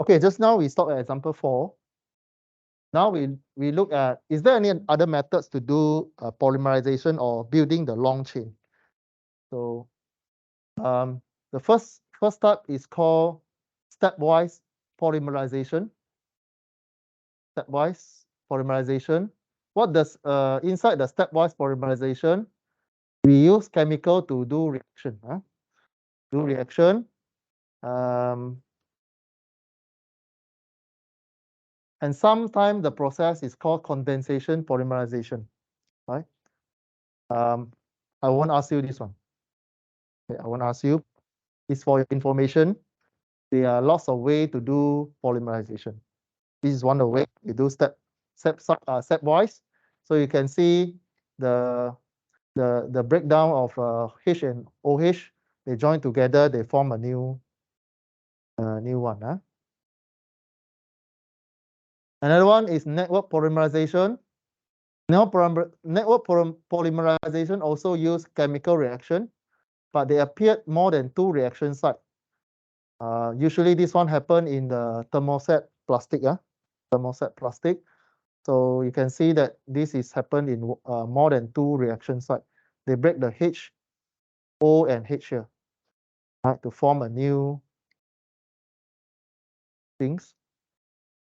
Okay, just now we stopped at example 4. Now we look at, is there any other methods to do polymerization or building the long chain? So the first step is called stepwise polymerization. Stepwise polymerization. What does inside the stepwise polymerization, we use chemical to do reaction. Do reaction. And sometimes the process is called condensation polymerization, right? I won't ask you this one. Okay, I won't ask you. It's for your information. There are lots of ways to do polymerization. This is one of the ways you do stepwise. So you can see the breakdown of H and OH. They join together. They form a new one. Another one is network polymerization. Network polymerization also use chemical reaction, but they appeared more than 2 reaction sites. Usually this one happen in the thermoset plastic. Thermoset plastic. So you can see that this is happened in more than 2 reaction sites. They break the H, O, and H here, right, to form a new things.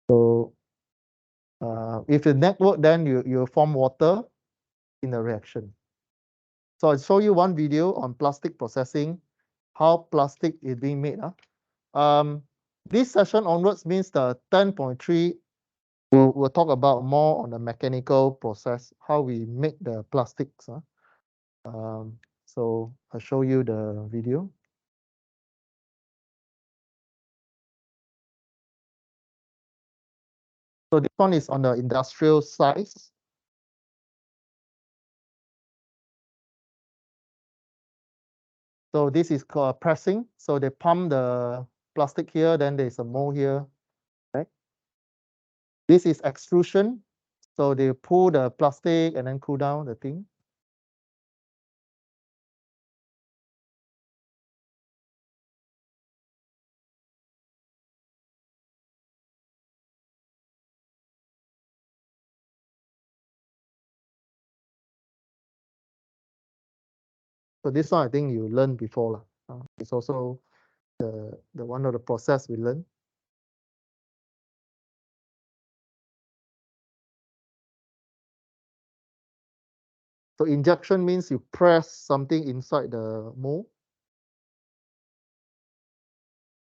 So if the network, then you form water in the reaction. So I'll show you one video on plastic processing, how plastic is being made. This session onwards means the 10.3 we'll talk about more on the mechanical process, how we make the plastics. So I'll show you the video. So this one is on the industrial size. So this is called pressing. So they pump the plastic here, then there's a mold here. Right? This is extrusion. So they pull the plastic and then cool down the thing. So this one I think you learned before. It's also the one of the process we learned. So injection means you press something inside the mold.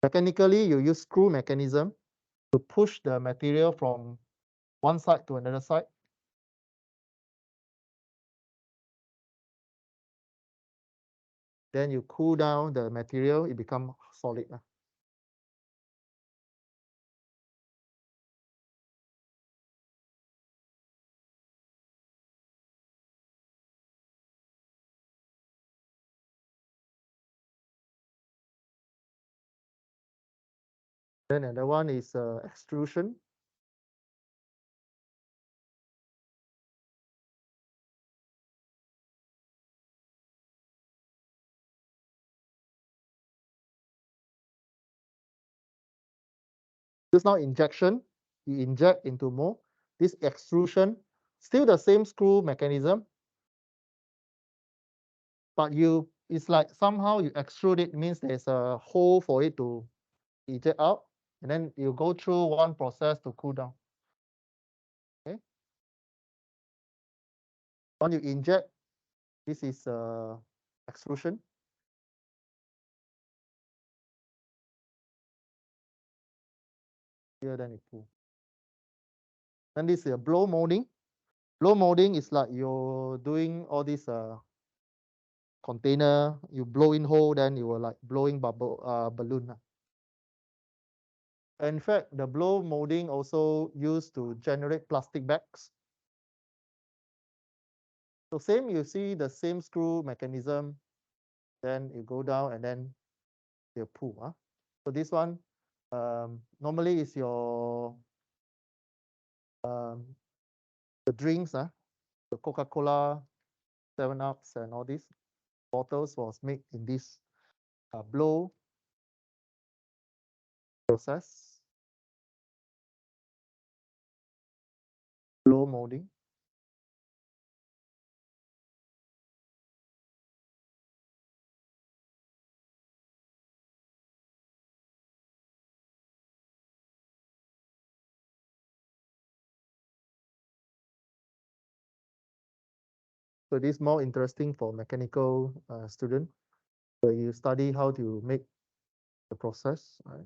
Mechanically, you use screw mechanism to push the material from one side to another side. Then you cool down the material, it becomes solid. Then another one is extrusion. This now injection, you inject into mold. This extrusion, still the same screw mechanism, but it's like somehow you extrude it, means there's a hole for it to eject out, and then you go through one process to cool down. Okay. When you inject, this is extrusion. Here, then you pull. Then this is a blow molding. Blow molding is like you're doing all this container, you blow in hole, then you will like blowing bubble balloon. In fact, the blow molding also used to generate plastic bags. So same, you see the same screw mechanism, then you go down and then you pull. So this one normally is your the drinks, the Coca-Cola, 7-Ups and all these bottles was made in this blow process. molding. So this is more interesting for mechanical student, where you study how to make the process. Right?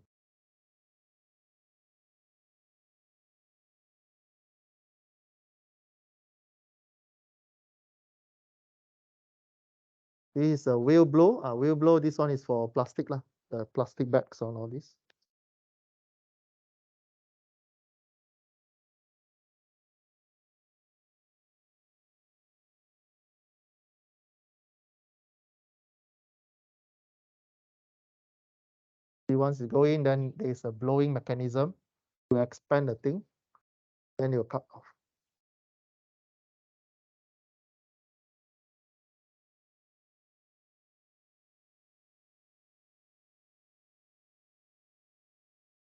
This is a wheel blow. Wheel blow. This one is for plastic lah. The plastic bags on all this. Once you go in, then there's a blowing mechanism to expand the thing. Then you cut off.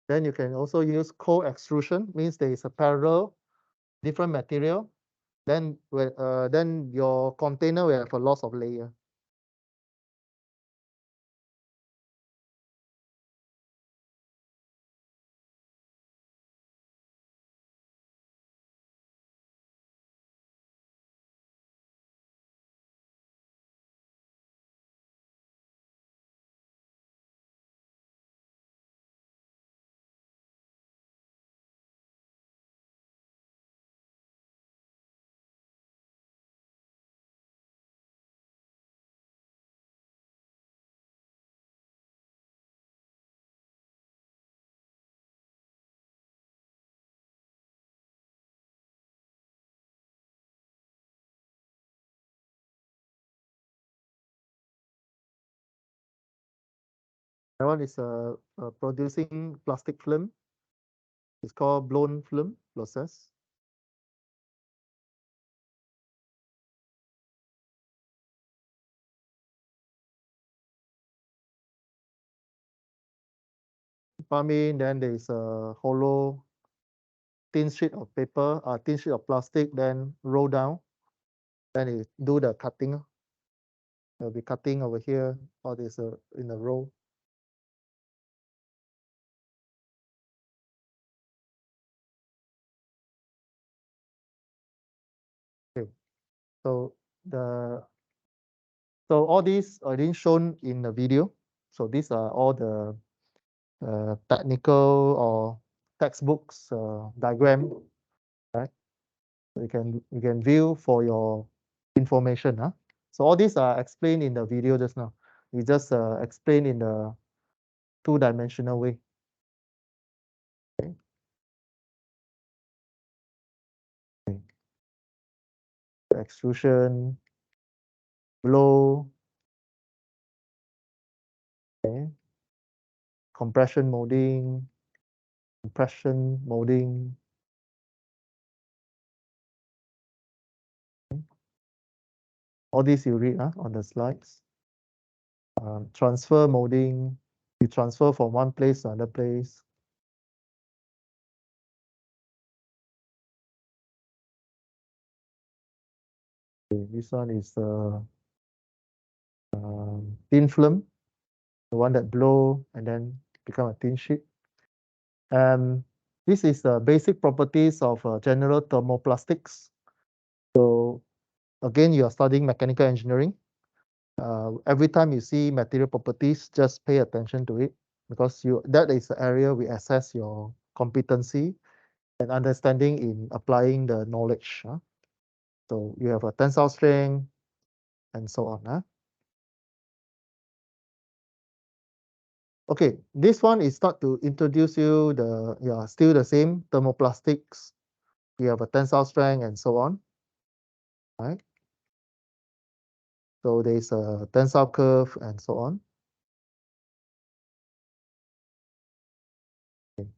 Then you can also use co-extrusion, means there is a parallel, different material. Then your container will have a loss of layer. That one is producing plastic film. It's called blown film process. Then there is a hollow thin sheet of paper, thin sheet of plastic, then roll down. Then you do the cutting. You'll be cutting over here, or this in a row. Okay. So all these are being shown in the video. So these are all the technical or textbooks diagram, right? So you can view for your information. So all these are explained in the video just now. We just explained in the two-dimensional way. Okay. Okay. Extrusion, blow, okay. Compression molding, compression molding. Okay. All this you read on the slides. Transfer molding, you transfer from one place to another place. Okay, this one is thin film, the one that blow and then become a thin sheet. This is the basic properties of general thermoplastics. So again, you are studying mechanical engineering. Every time you see material properties, just pay attention to it, because that is the area we assess your competency and understanding in applying the knowledge. So you have a tensile strength and so on. Okay, this one is start to introduce you still the same thermoplastics. You have a tensile strength and so on. Right? So there's a tensile curve and so on. Okay.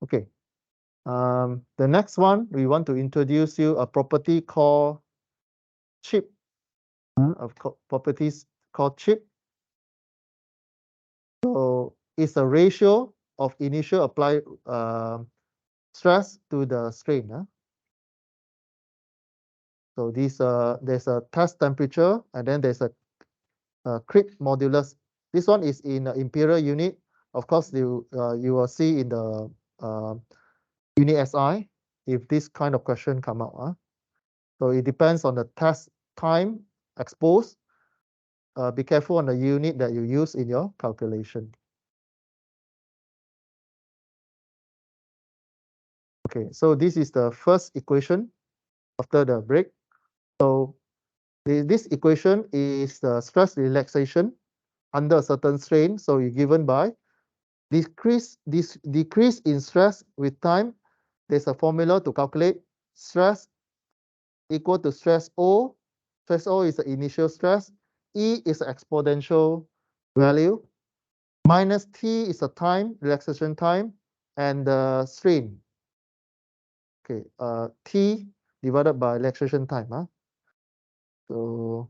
Okay. The next one, we want to introduce you a property called chip. Properties called chip. is a ratio of initial applied stress to the strain. So this there's a test temperature, and then there's a creep modulus. This one is in imperial unit. Of course, you will see in the unit SI if this kind of question come out. So it depends on the test time exposed. Be careful on the unit that you use in your calculation. Okay, so this is the first equation after the break. So this equation is the stress relaxation under a certain strain. So you're given by decrease in stress with time. There's a formula to calculate stress equal to stress O. Stress O is the initial stress. E is the exponential value. Minus T is the time, relaxation time, and the strain. Okay, T divided by relaxation time. So,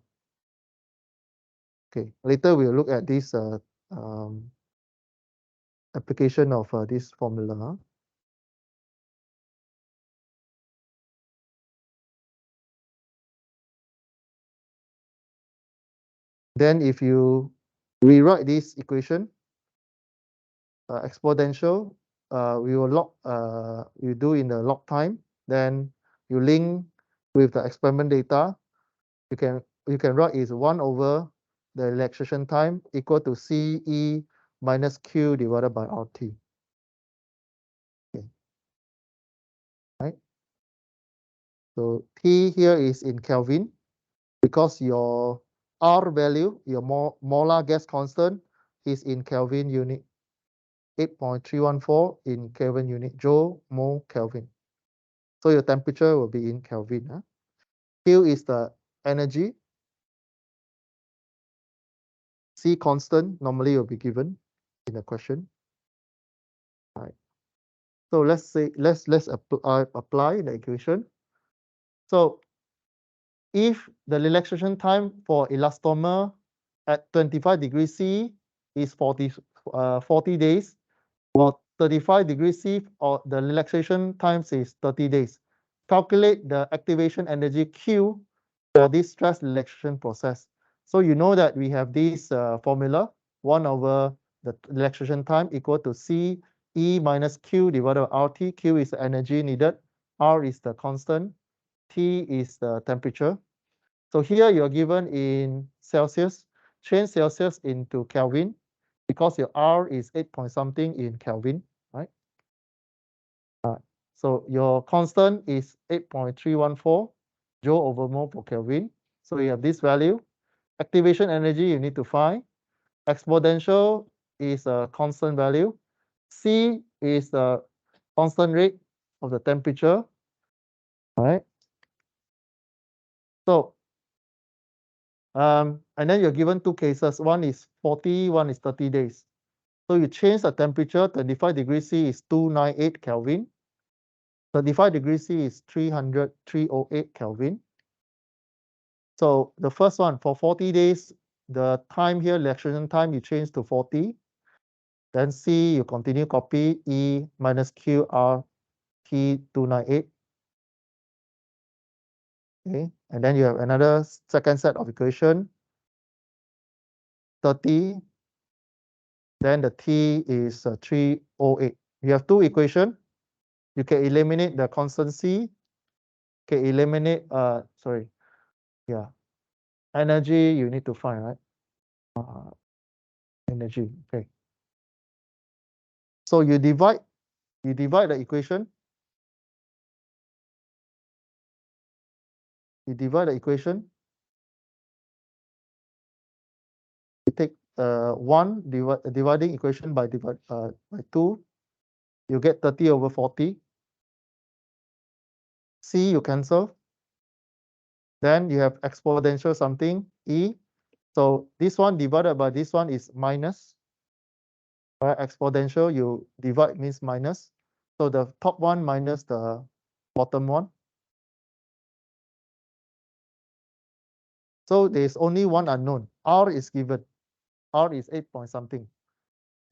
okay, later we'll look at this application of this formula. Then if you rewrite this equation, exponential, we will log, you do in the log time, then you link with the experiment data. You can write is 1 over the relaxation time equal to CE minus Q divided by RT. Okay. Right? So T here is in Kelvin because your R value, your molar gas constant, is in Kelvin unit. 8.314 in Kelvin unit, Joule, mole, Kelvin. So your temperature will be in Kelvin. Q is the energy. C constant normally will be given in the question. All right. So let's apply the equation. So if the relaxation time for elastomer at 25 degrees C is 40 days, well, 35 degrees C or the relaxation times is 30 days. Calculate the activation energy Q for this stress relaxation process. So you know that we have this formula, 1 over the relaxation time equal to C E minus Q divided by RT. Q is the energy needed, R is the constant, T is the temperature. So here you're given in Celsius, change Celsius into Kelvin because your R is 8 point something in Kelvin, right? So your constant is 8.314 joule over mole per Kelvin. So you have this value. Activation energy you need to find. Exponential is a constant value. C is the constant rate of the temperature. All right. So and then you're given two cases. One is 40, one is 30 days. So you change the temperature. 25 degrees C is 298 Kelvin. 35 degrees C is 308 Kelvin. So the first one, for 40 days, the time here, relaxation time, you change to 40. Then C, you continue copy E minus Q R T 298. Okay, and then you have another second set of equation, 30. Then the T is 308. You have two equations. You can eliminate the constant C. Can eliminate, energy you need to find, right? Energy, okay. So you divide the equation. You divide the equation. You take dividing equation by 2. You get 30 over 40. C you cancel. Then you have exponential something, E. So this one divided by this one is minus. Right? Exponential, you divide means minus. So the top one minus the bottom one. So there's only one unknown. R is given. R is 8 point something.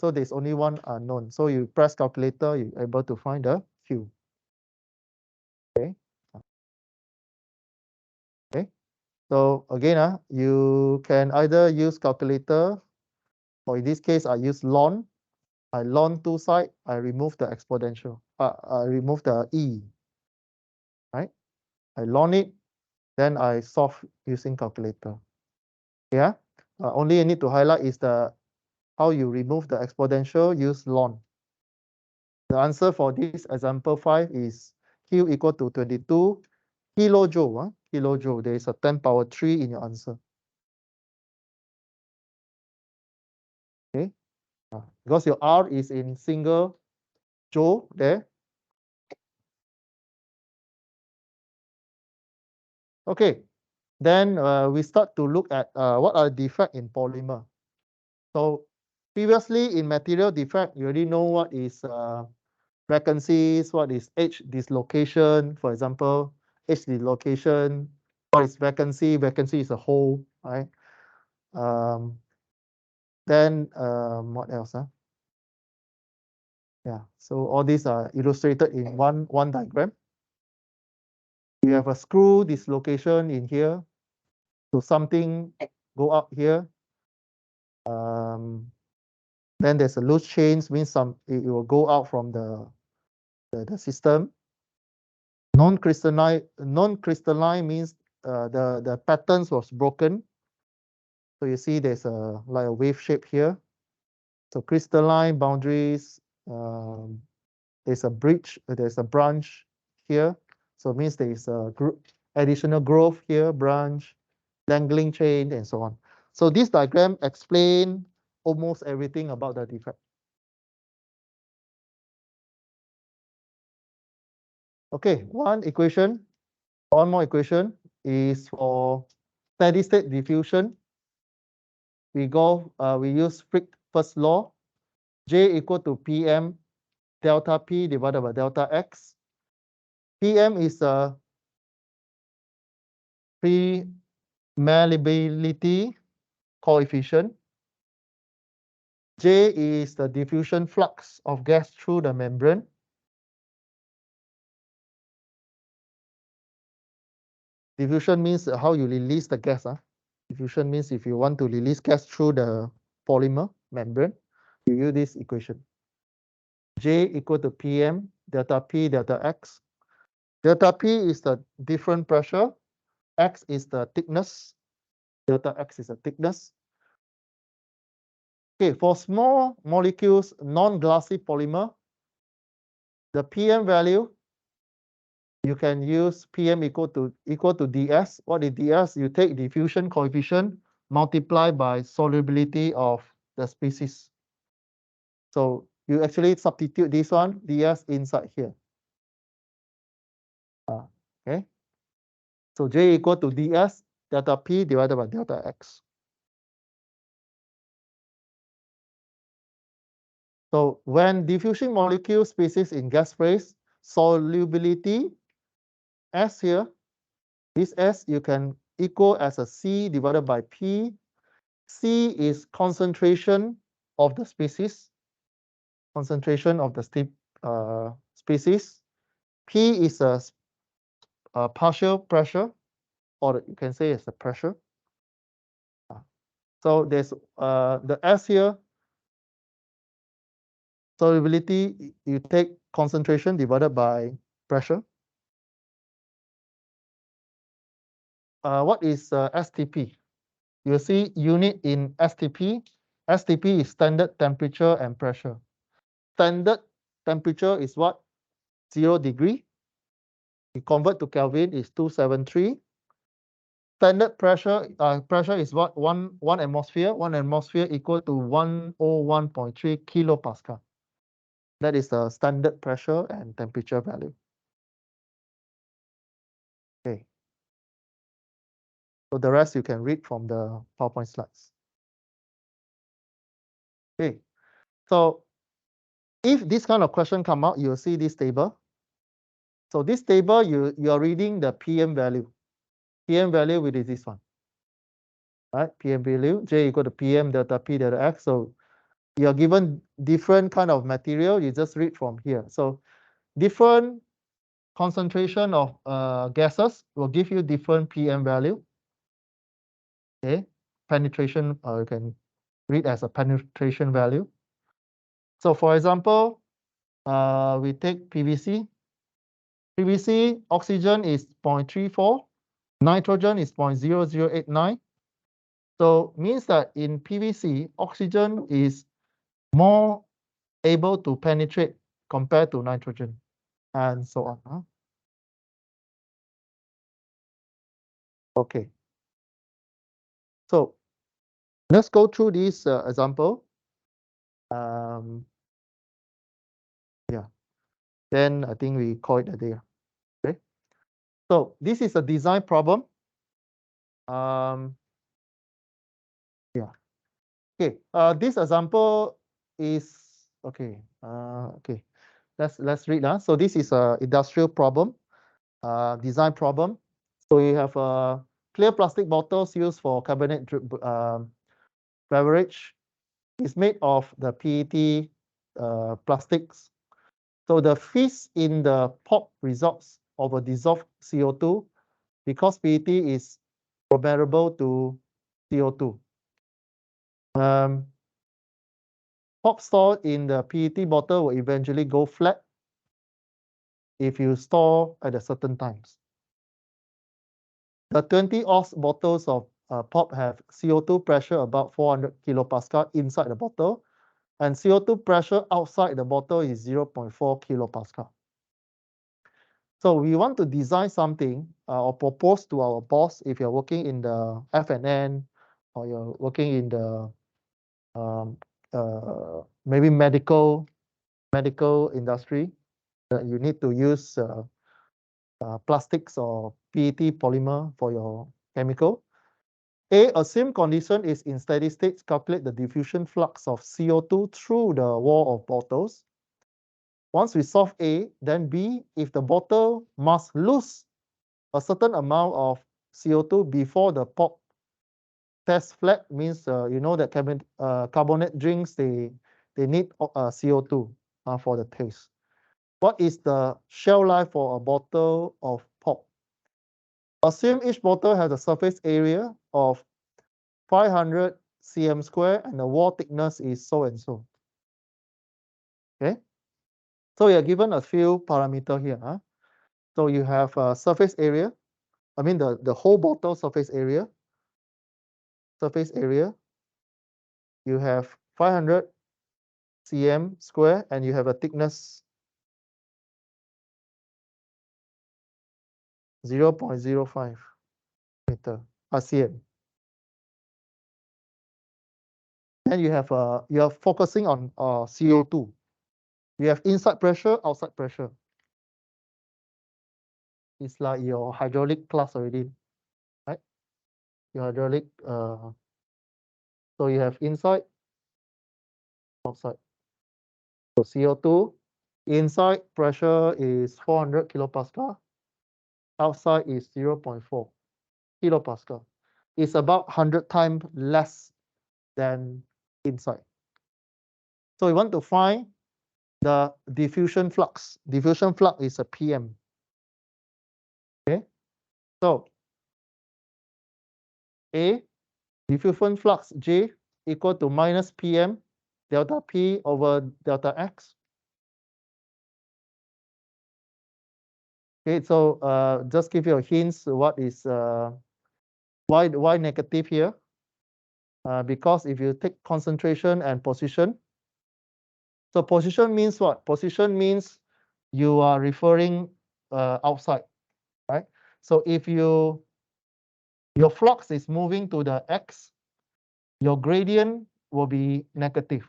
So there's only one unknown. So you press calculator, you're able to find the Q. Okay. Okay. So again, you can either use calculator, or in this case, I use ln. I ln two sides, I remove the exponential. I remove the e. Right? I ln it, then I solve using calculator. Yeah. Only you need to highlight is the how you remove the exponential, use ln. The answer for this example 5 is Q equal to 22 kilojoule. Kilojoule, there is a 10 power 3 in your answer. Okay, because your R is in single joule there. Okay, then we start to look at what are defects in polymer. So previously in material defect, you already know what is vacancies, what is edge dislocation, for example, edge dislocation, what is vacancy? Vacancy is a hole, right? Then what else? Yeah, so all these are illustrated in one diagram. You have a screw dislocation in here, so something go up here. Then there's a loose change, means it will go out from the system. Non-crystalline means the patterns was broken. So you see there's like a wave shape here. So crystalline boundaries, there's a bridge, there's a branch here. So it means there is a additional growth here, branch, dangling chain, and so on. So this diagram explains almost everything about the defect. Okay, one more equation is for steady state diffusion. We use Fick's first law, J equal to PM delta P divided by delta X. PM is a pre-malleability coefficient. J is the diffusion flux of gas through the membrane. Diffusion means how you release the gas. Diffusion means if you want to release gas through the polymer membrane, you use this equation. J equal to PM delta P delta X. Delta P is the different pressure. X is the thickness. Delta X is the thickness. Okay, for small molecules, non-glassy polymer, the PM value, you can use PM equal to ds. What is ds? You take diffusion coefficient multiplied by solubility of the species. So you actually substitute this one, ds, inside here. Okay. So J equal to ds delta P divided by delta X. So when diffusion molecule species in gas phase, solubility S here, this S you can equal as a C divided by P. C is concentration of the species, species. P is a partial pressure, or you can say it's a pressure. So there's the S here, solubility, you take concentration divided by pressure. What is STP? You see unit in STP. STP is standard temperature and pressure. Standard temperature is what? 0 degree. You convert to Kelvin is 273. Standard pressure is what? One atmosphere. 1 atmosphere equal to 101.3 kilopascal. That is the standard pressure and temperature value. Okay. So the rest you can read from the PowerPoint slides. Okay. So if this kind of question come out, you'll see this table. So this table, you are reading the PM value. PM value, which is this one. Right? PM value, J equal to PM delta P delta X. So you're given different kind of material, you just read from here. So different concentration of gases will give you different PM value. Okay, penetration, you can read as a penetration value. So for example, we take PVC. PVC oxygen is 0.34, nitrogen is 0.0089. So means that in PVC, oxygen is more able to penetrate compared to nitrogen, and so on. Okay. So let's go through this example. Yeah. Then I think we call it a day. Okay. So this is a design problem. Yeah. Okay. This example is okay. Okay. Let's read. So this is a industrial problem, design problem. So we have clear plastic bottles used for carbonated beverage. It's made of the PET plastics. So the fizz in the pop results of a dissolved CO2 because PET is comparable to CO2. Pop stored in the PET bottle will eventually go flat if you store at a certain times. The 20-oz bottles of pop have CO2 pressure about 400 kilopascal inside the bottle, and CO2 pressure outside the bottle is 0.4 kilopascal. So we want to design something or propose to our boss if you're working in the F&N or you're working in the maybe medical industry, that you need to use plastics or PET polymer for your chemical. Assume condition is in steady state, calculate the diffusion flux of CO2 through the wall of bottles. Once we solve A, then B, if the bottle must lose a certain amount of CO2 before the pop test flat, means you know that carbonate drinks, they need CO2 for the taste. What is the shelf life for a bottle of pop? Assume each bottle has a surface area of 500 cm square and the wall thickness is so and so. Okay, so you're given a few parameter here. So you have a surface area, I mean the whole bottle surface area. You have 500 cm square and you have a thickness 0.05 meter cm. Then you are focusing on CO2. You have inside pressure, outside pressure. It's like your hydraulic class already, right? Your hydraulic, so you have inside, outside. So CO2, inside pressure is 400 kilopascal, outside is 0.4 kilopascal. It's about 100 times less than inside. So we want to find the diffusion flux. Diffusion flux is a PM. Okay, so A, diffusion flux J equal to minus PM delta P over delta X. Okay, so just give you a hint what is why negative here. Because if you take concentration and position, so position means what? Position means you are referring outside, right? So if your flux is moving to the X, your gradient will be negative.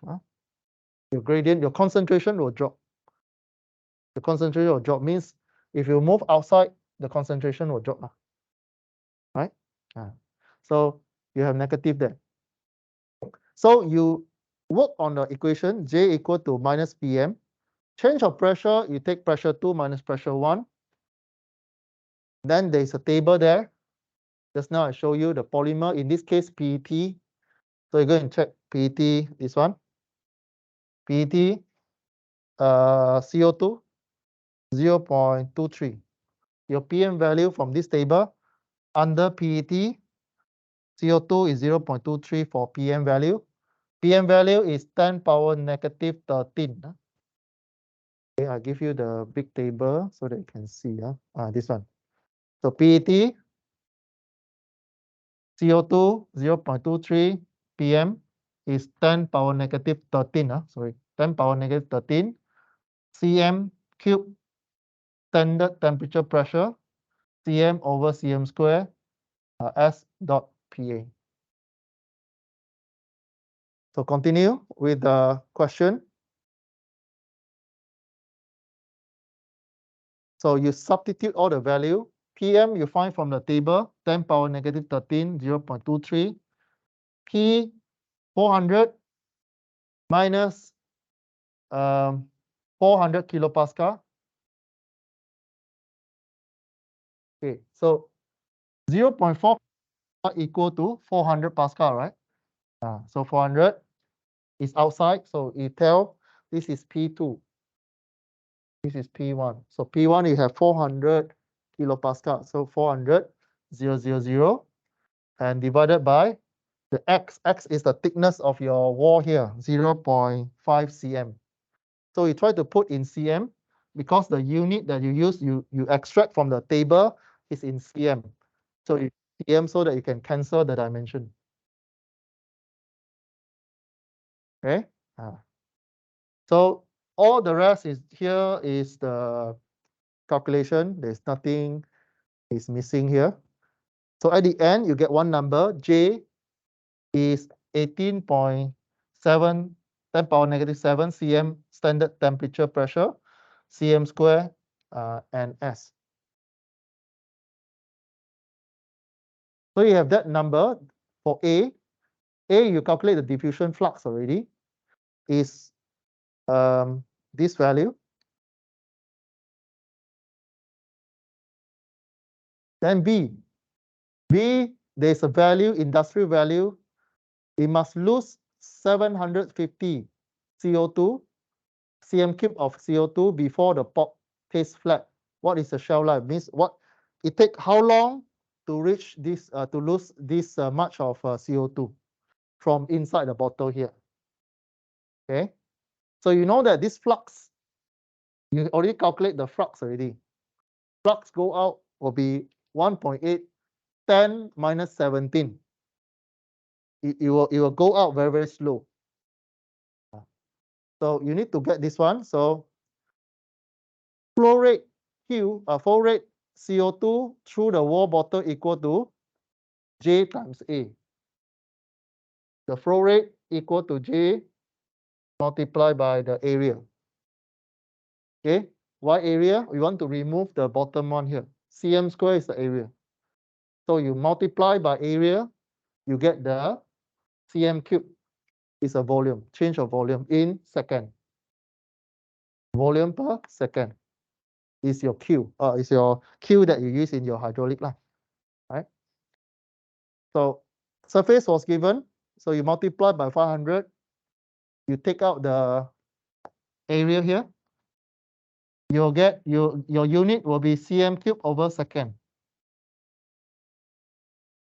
Your concentration will drop. The concentration will drop means if you move outside, the concentration will drop, right? So you have negative there. So you work on the equation J equal to minus PM. Change of pressure, you take pressure 2 minus pressure 1. Then there's a table there. Just now I show you the polymer, in this case PET. So you go and check PET, this one. PET, CO2, 0.23. Your PM value from this table under PET, CO2 is 0.23 for PM value. PM value is 10 power negative 13. Okay, I'll give you the big table so that you can see. This one. So PET, CO2, 0.23 PM is 10 power negative 13. Sorry, 10 power negative 13. cm cube standard temperature pressure, cm over cm square, S dot PA. So continue with the question. So you substitute all the value. PM you find from the table, 10 power negative 13, 0.23. P 400 minus 400 kilopascal. Okay, so 0.4 equal to 400 Pascal, right? So 400 is outside, so you tell this is P2. This is P1. So P1 you have 400 kilopascal. So 400, 000, and divided by the X. X is the thickness of your wall here, 0.5 cm. So you try to put in cm because the unit that you use, you extract from the table is in cm. So you cm so that you can cancel the dimension. Okay. So all the rest is here is the calculation. There's nothing is missing here. So at the end, you get one number. J is 18.7 10 power negative 7 cm standard temperature pressure, cm square, and S. So you have that number for A. A, you calculate the diffusion flux already, is this value. Then B. B, there's a value, industrial value. It must lose 750 CO2, cm cube of CO2 before the pot tastes flat. What is the shelf life? Means what it take how long to reach this to lose this much of CO2 from inside the bottle here. Okay, so you know that this flux, you already calculate the flux already. Flux go out will be 1.8 10 minus 17. It will go out very, very slow. So you need to get this one. So flow rate flow rate CO2 through the wall bottle equal to J times A. The flow rate equal to J multiplied by the area. Okay, why area? We want to remove the bottom one here. Cm square is the area. So you multiply by area, you get the cm cube is a volume, change of volume in second. Volume per second is your Q. Is your Q that you use in your hydraulic line, right? So surface was given, so you multiply by 500. You take out the area here. You'll get your unit will be cm cube over second.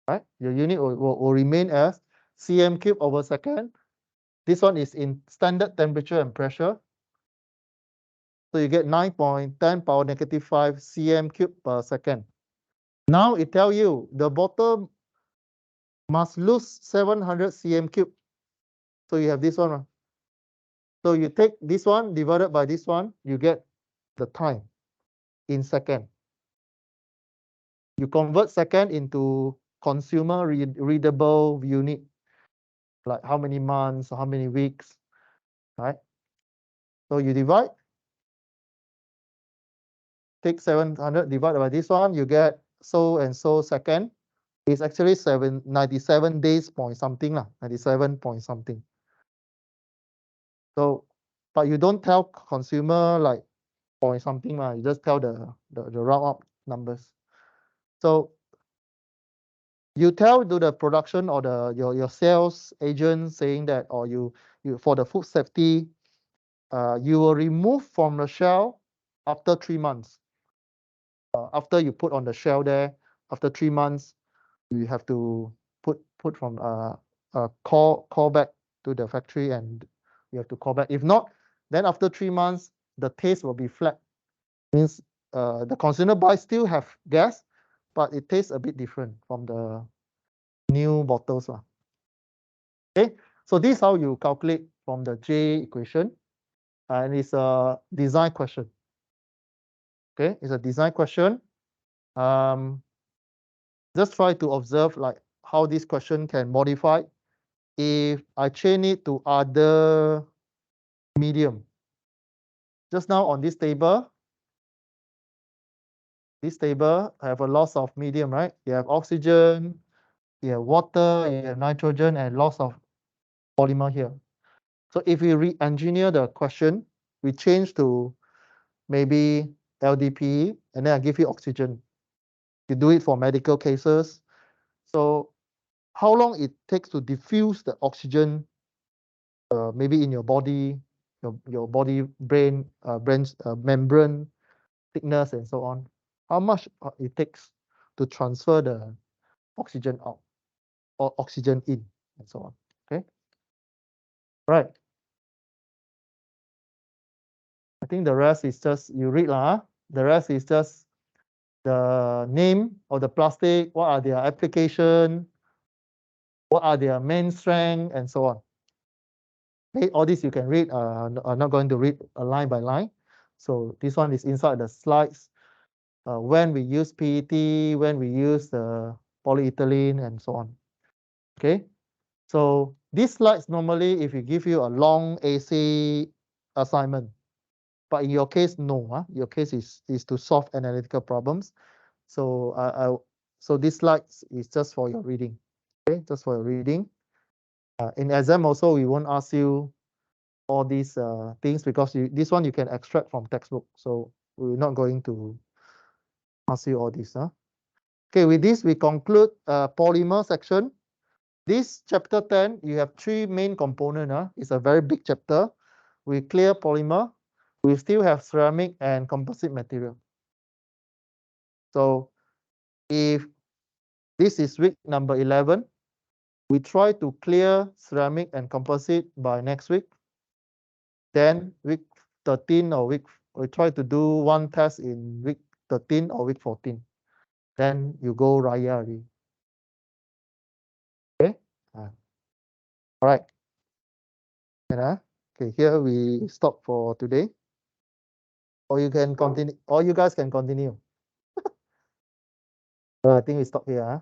Right? Your unit will remain as cm cube over second. This one is in standard temperature and pressure. So you get 9.10 power negative 5 cm cube per second. Now it tells you the bottom must lose 700 cm cube. So you have this one. So you take this one divided by this one, you get the time in second. You convert second into consumer readable unit, like how many months or how many weeks, right? So you divide, take 700 divided by this one, you get so and so second. It's actually 97 days point something, 97 point something. So, but you don't tell consumer like point something, you just tell the round up numbers. So you tell to the production or your sales agent saying that, or you for the food safety, you will remove from the shell after 3 months. After you put on the shell there, after 3 months, you have to put from call back to the factory, and you have to call back. If not, then after 3 months, the taste will be flat. Means the consumer buy still have gas, but it tastes a bit different from the new bottles. Okay, so this is how you calculate from the J equation, and it's a design question. Okay, it's a design question. Just try to observe like how this question can modify if I chain it to other medium. Just now on this table have a loss of medium, right? You have oxygen, you have water, you have nitrogen, and loss of polymer here. So if we re-engineer the question, we change to maybe LDPE, and then I give you oxygen. You do it for medical cases. So how long it takes to diffuse the oxygen, maybe in your body, your body, brain, membrane thickness, and so on. How much it takes to transfer the oxygen out or oxygen in, and so on. Okay. Right. I think the rest is just you read lah. The rest is just the name of the plastic, what are their application, what are their main strength, and so on. Okay, all this you can read. I'm not going to read line by line. So this one is inside the slides. When we use PET, when we use the polyethylene, and so on. Okay, so these slides normally, if you give you a long essay assignment, but in your case, no. Your case is to solve analytical problems. So so this slides is just for your reading. Okay, just for your reading. In exam also, we won't ask you all these things because this one you can extract from textbook. So we're not going to ask you all this. Okay, with this we conclude polymer section. This chapter 10, you have 3 main components. It's a very big chapter. We clear polymer. We still have ceramic and composite material. So if this is week number 11, we try to clear ceramic and composite by next week. Then week 13 or we try to do one test in week 13 or week 14. Then you go Raya already. Okay. All right. Okay, here we stop for today. Or you can continue, or you guys can continue. I think we stop here.